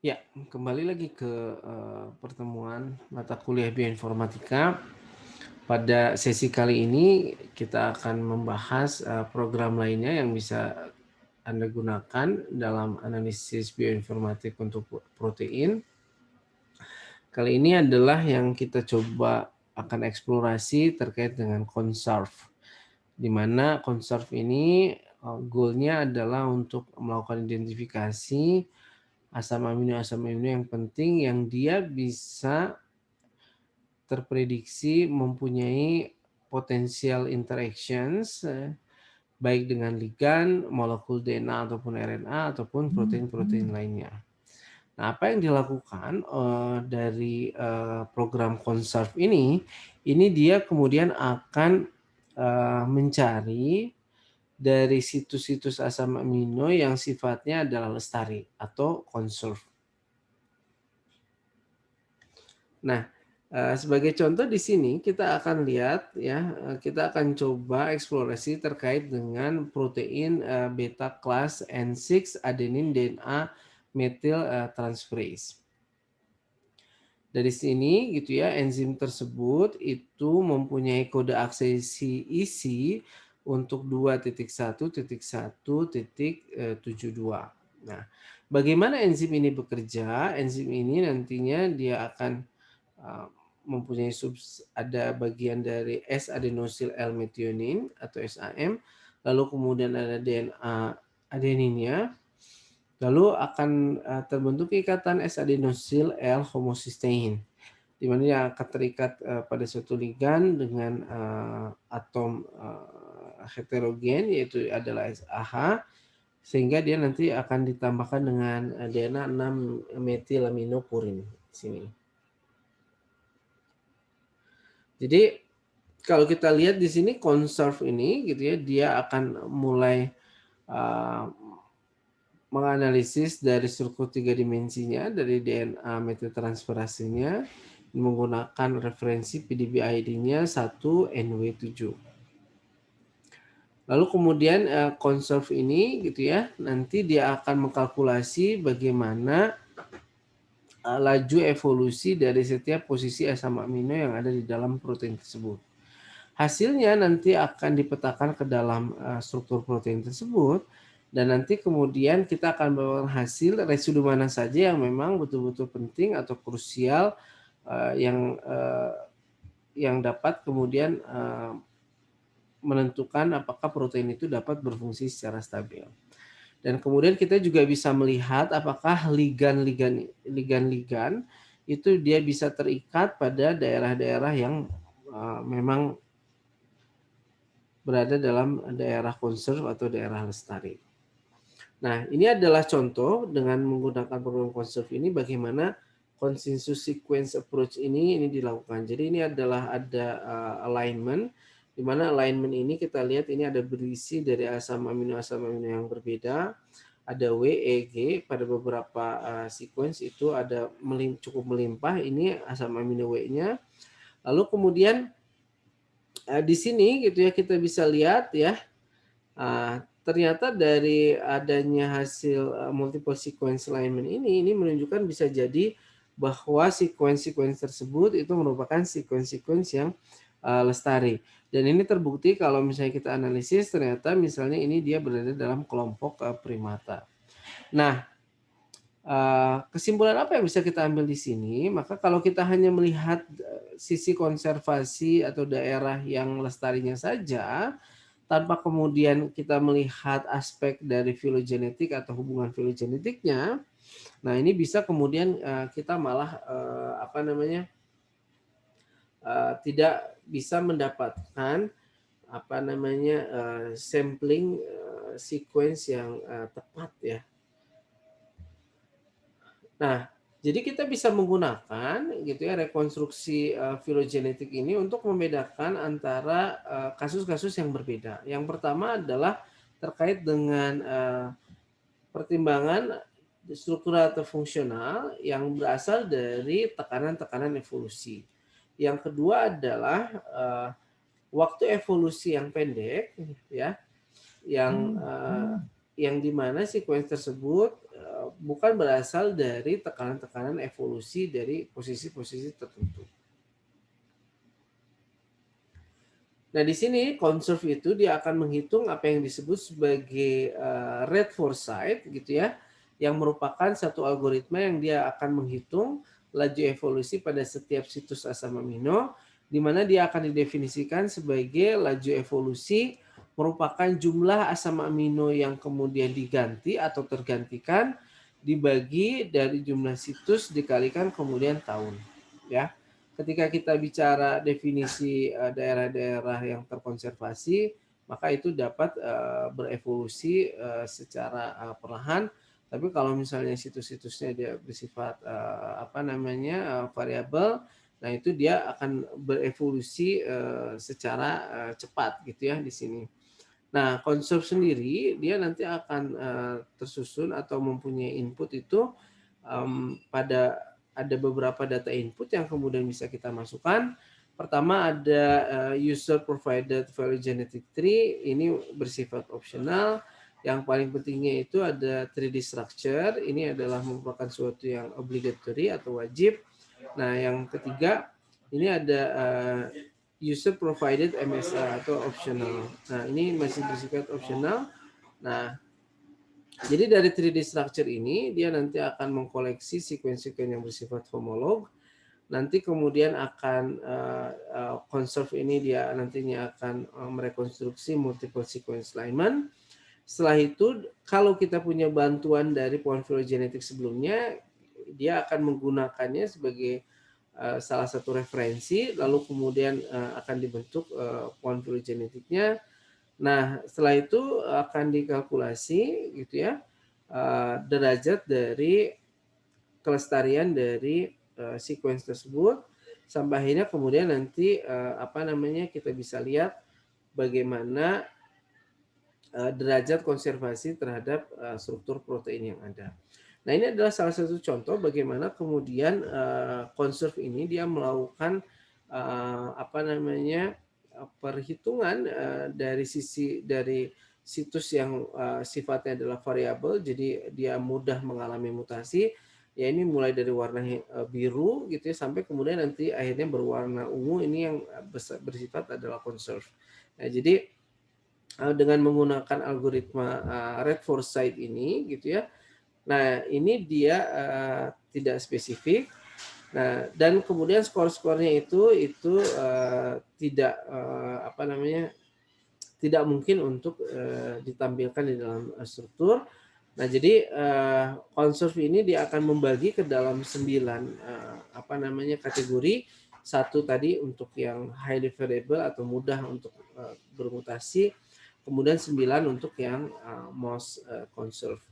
Ya, kembali lagi ke pertemuan mata kuliah bioinformatika. Pada sesi kali ini kita akan membahas program lainnya yang bisa Anda gunakan dalam analisis bioinformatik untuk protein. Kali ini adalah yang kita coba akan eksplorasi terkait dengan conserve, di mana conserve ini goal-nya adalah untuk melakukan identifikasi asam amino yang penting yang dia bisa terprediksi mempunyai potensial interactions, baik dengan ligan, molekul DNA ataupun RNA ataupun protein-protein lainnya. Nah, apa yang dilakukan dari program conserve ini dia kemudian akan mencari dari situs-situs asam amino yang sifatnya adalah lestari atau conserve. Nah, sebagai contoh di sini kita akan lihat ya, kita akan coba eksplorasi terkait dengan protein beta kelas N6 adenin DNA metil transferase. Dari sini gitu ya, enzim tersebut itu mempunyai kode aksesi isi untuk 2.1.1.72. Nah, bagaimana enzim ini bekerja? Enzim ini nantinya dia akan uh, mempunyai ada bagian dari S-adenosil L-methionine atau SAM, lalu kemudian ada DNA adeninnya, lalu akan terbentuk ikatan S-adenosil L-homocysteine, di mana dia akan terikat pada suatu ligan dengan atom heterogen yaitu adalah SAH, sehingga dia nanti akan ditambahkan dengan DNA 6 metilaminopurin di sini. Jadi kalau kita lihat di sini conserve ini gitu ya, dia akan mulai uh, menganalisis dari struktur 3 dimensinya dari DNA metiltransferasenya menggunakan referensi PDB-ID-nya 1NW7. Lalu kemudian conserve ini gitu ya, nanti dia akan mengkalkulasi bagaimana laju evolusi dari setiap posisi asam amino yang ada di dalam protein tersebut. Hasilnya nanti akan dipetakan ke dalam struktur protein tersebut, dan nanti kemudian kita akan mendapatkan hasil residu mana saja yang memang betul-betul penting atau krusial yang dapat kemudian menentukan apakah protein itu dapat berfungsi secara stabil. Dan kemudian kita juga bisa melihat apakah ligan-ligan itu dia bisa terikat pada daerah-daerah yang memang berada dalam daerah conserve atau daerah lestari. Nah, ini adalah contoh dengan menggunakan program conserve ini bagaimana consensus sequence approach ini dilakukan. Jadi ini adalah ada alignment, di mana alignment ini kita lihat ini ada berisi dari asam amino yang berbeda. Ada W, E, G pada beberapa sequence itu ada cukup melimpah, ini asam amino W-nya. Lalu kemudian di sini gitu ya kita bisa lihat ya, ternyata dari adanya hasil multiple sequence alignment ini menunjukkan bisa jadi bahwa sequence tersebut itu merupakan sequence yang lestari. Dan ini terbukti kalau misalnya kita analisis, ternyata misalnya ini dia berada dalam kelompok primata. Nah, kesimpulan apa yang bisa kita ambil di sini? Maka kalau kita hanya melihat sisi konservasi atau daerah yang lestarinya saja, tanpa kemudian kita melihat aspek dari filogenetik atau hubungan filogenetiknya, nah ini bisa kemudian kita malah tidak bisa mendapatkan sampling sequence yang tepat ya. Nah, jadi kita bisa menggunakan gitu ya rekonstruksi filogenetik ini untuk membedakan antara kasus-kasus yang berbeda. Yang pertama adalah terkait dengan pertimbangan struktural atau fungsional yang berasal dari tekanan-tekanan evolusi. Yang kedua adalah waktu evolusi yang pendek ya, yang dimana sequence tersebut bukan berasal dari tekanan-tekanan evolusi dari posisi-posisi tertentu. Nah, di sini conserve itu dia akan menghitung apa yang disebut sebagai rate foresight gitu ya, yang merupakan satu algoritma yang dia akan menghitung laju evolusi pada setiap situs asam amino, di mana dia akan didefinisikan sebagai laju evolusi merupakan jumlah asam amino yang kemudian diganti atau tergantikan dibagi dari jumlah situs dikalikan kemudian tahun, ya. Ketika kita bicara definisi daerah-daerah yang terkonservasi, maka itu dapat berevolusi secara perlahan. Tapi kalau misalnya situs-situsnya dia bersifat variabel, nah itu dia akan berevolusi secara cepat gitu ya di sini. Nah, konsep sendiri dia nanti akan tersusun atau mempunyai input itu pada ada beberapa data input yang kemudian bisa kita masukkan. Pertama ada user provided value genetic tree, ini bersifat opsional. Yang paling pentingnya itu ada 3D structure, ini adalah merupakan suatu yang obligatory atau wajib. Nah, yang ketiga ini ada user provided MSA atau optional. Nah, ini masih bersifat optional. Nah, jadi dari 3D structure ini dia nanti akan mengkoleksi sequence-sequence yang bersifat homolog. Nanti kemudian akan conserve ini dia nantinya akan merekonstruksi multiple sequence alignment. Setelah itu kalau kita punya bantuan dari pohon filogenetik sebelumnya, dia akan menggunakannya sebagai salah satu referensi, lalu kemudian akan dibentuk pohon filogenetiknya. Nah, setelah itu akan dikalkulasi gitu ya derajat dari kelestarian dari sequence tersebut sampai akhirnya kemudian nanti kita bisa lihat bagaimana derajat konservasi terhadap struktur protein yang ada. Nah, ini adalah salah satu contoh bagaimana kemudian conserve ini dia melakukan perhitungan dari situs yang sifatnya adalah variabel, jadi dia mudah mengalami mutasi. Ya, ini mulai dari warna biru gitu ya sampai kemudian nanti akhirnya berwarna ungu, ini yang bersifat adalah conserve. Nah, jadi dengan menggunakan algoritma rate foresight ini gitu ya. Nah, ini dia tidak spesifik. Nah, dan kemudian skor-skornya itu tidak tidak mungkin untuk ditampilkan di dalam struktur. Nah, jadi conserve ini dia akan membagi ke dalam 9 kategori. Satu tadi untuk yang highly variable atau mudah untuk bermutasi, kemudian 9 untuk yang most conserve.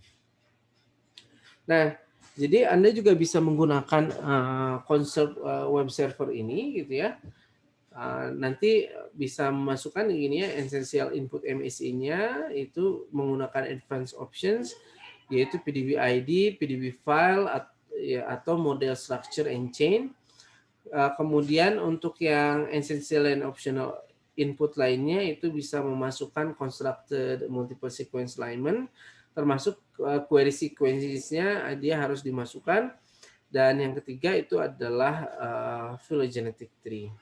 Nah, jadi Anda juga bisa menggunakan conserve web server ini gitu ya. Nanti bisa memasukkan ini ya, essential input MSI-nya itu menggunakan advanced options, yaitu PDB ID, PDB file, atau model structure and chain. Kemudian untuk yang essential and optional input lainnya itu bisa memasukkan constructed multiple sequence alignment, termasuk query sequences-nya dia harus dimasukkan. Dan yang ketiga itu adalah phylogenetic tree.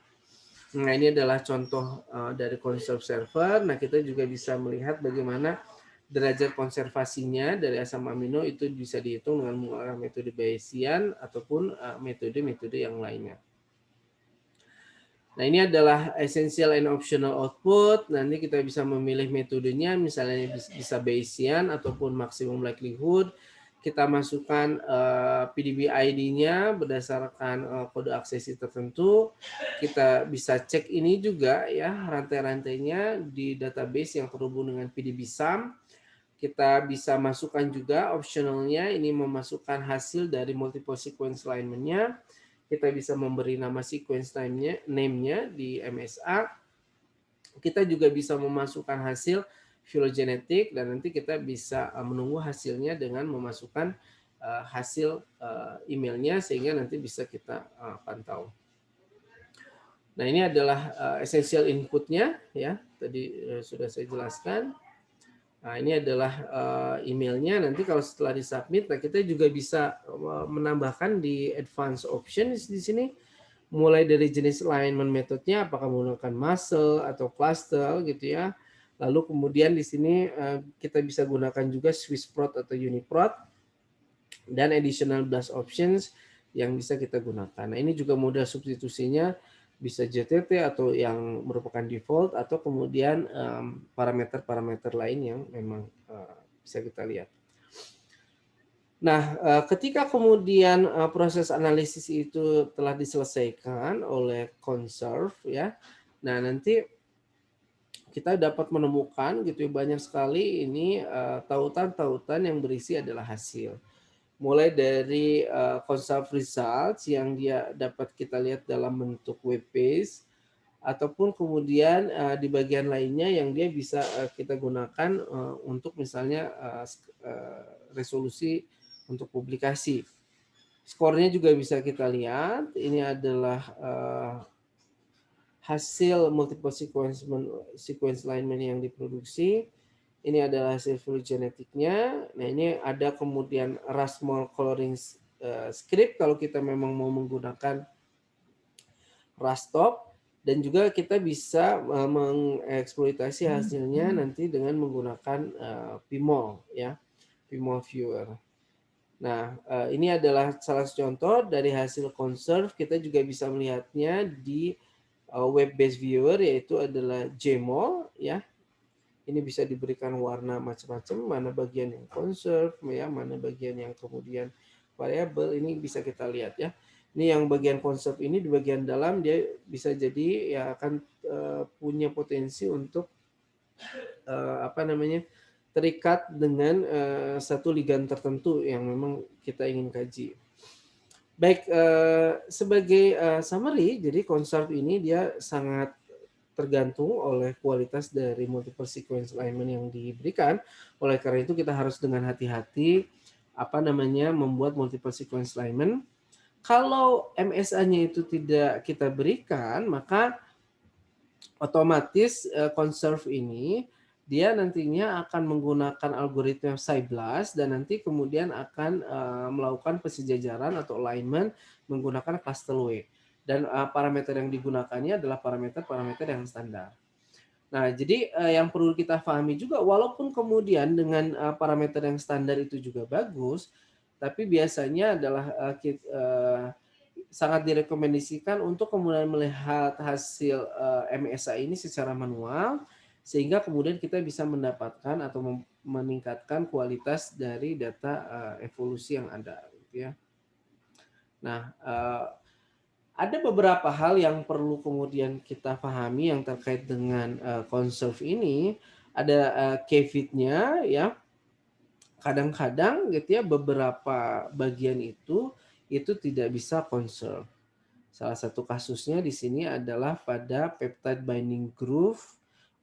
Nah, ini adalah contoh dari conserve server. Nah, kita juga bisa melihat bagaimana derajat konservasinya dari asam amino itu bisa dihitung dengan menggunakan metode Bayesian ataupun metode-metode yang lainnya. Nah, ini adalah essential and optional output. Nanti kita bisa memilih metodenya, misalnya bisa Bayesian ataupun maximum likelihood. Kita masukkan PDB ID-nya berdasarkan kode aksesi tertentu. Kita bisa cek ini juga ya, rantai-rantainya di database yang terhubung dengan PDB sum. Kita bisa masukkan juga optionalnya, ini memasukkan hasil dari multiple sequence alignment-nya. Kita bisa memberi nama sequence name-nya di MSA. Kita juga bisa memasukkan hasil phylogenetik dan nanti kita bisa menunggu hasilnya dengan memasukkan hasil emailnya sehingga nanti bisa kita pantau. Nah, ini adalah essential input-nya ya, tadi sudah saya jelaskan. Nah, ini adalah emailnya. Nanti kalau setelah disubmit, nah kita juga bisa menambahkan di advanced options di sini, mulai dari jenis alignment metodenya, apakah menggunakan muscle atau cluster gitu ya. Lalu kemudian di sini kita bisa gunakan juga Swiss Prot atau Uniprot, dan additional blast options yang bisa kita gunakan. Nah, ini juga modal substitusinya bisa JTT atau yang merupakan default, atau kemudian parameter-parameter lain yang memang bisa kita lihat. Nah, ketika kemudian proses analisis itu telah diselesaikan oleh Conserve ya, nah nanti kita dapat menemukan gitu ya, banyak sekali ini tautan-tautan yang berisi adalah hasil. Mulai dari Conserve results yang dia dapat kita lihat dalam bentuk web page, ataupun kemudian di bagian lainnya yang dia bisa kita gunakan untuk misalnya resolusi untuk publikasi. Skornya juga bisa kita lihat. Ini adalah hasil multiple sequence alignment yang diproduksi. Ini adalah hasil phylogenetiknya. Nah, ini ada kemudian Rasmol coloring script kalau kita memang mau menggunakan rastop, dan juga kita bisa mengeksploitasi hasilnya nanti dengan menggunakan PMOL ya, PMOL viewer. Nah, ini adalah salah satu contoh dari hasil Conserve. Kita juga bisa melihatnya di web based viewer, yaitu adalah Jmol ya. Ini bisa diberikan warna macam-macam, mana bagian yang Conserve ya, mana bagian yang kemudian variabel, ini bisa kita lihat ya. Ini yang bagian Conserve ini di bagian dalam dia bisa jadi ya akan punya potensi untuk apa namanya, terikat dengan satu ligan tertentu yang memang kita ingin kaji. Baik, sebagai summary, jadi Conserve ini dia sangat tergantung oleh kualitas dari multiple sequence alignment yang diberikan. Oleh karena itu kita harus dengan hati-hati apa namanya membuat multiple sequence alignment. Kalau MSA-nya itu tidak kita berikan, maka otomatis Conserve ini dia nantinya akan menggunakan algoritma SciBLAST dan nanti kemudian akan melakukan pensejajaran atau alignment menggunakan ClustalW. Dan parameter yang digunakannya adalah parameter-parameter yang standar. Nah, jadi yang perlu kita pahami juga, walaupun kemudian dengan parameter yang standar itu juga bagus, tapi biasanya adalah sangat direkomendasikan untuk kemudian melihat hasil MSA ini secara manual, sehingga kemudian kita bisa mendapatkan atau meningkatkan kualitas dari data evolusi yang ada, gitu ya. Nah, ada beberapa hal yang perlu kemudian kita pahami yang terkait dengan Conserve ini. Ada caveat-nya ya. Kadang-kadang gitu ya beberapa bagian itu tidak bisa Conserve. Salah satu kasusnya di sini adalah pada peptide binding groove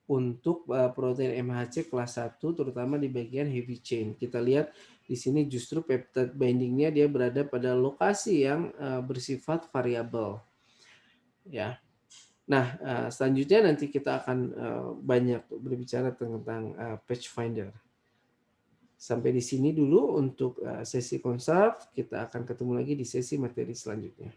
untuk protein MHC kelas 1 terutama di bagian heavy chain. Kita lihat di sini justru peptide bindingnya dia berada pada lokasi yang bersifat variabel. Ya. Nah, selanjutnya nanti kita akan banyak berbicara tentang patch finder. Sampai di sini dulu untuk sesi Conserve. Kita akan ketemu lagi di sesi materi selanjutnya.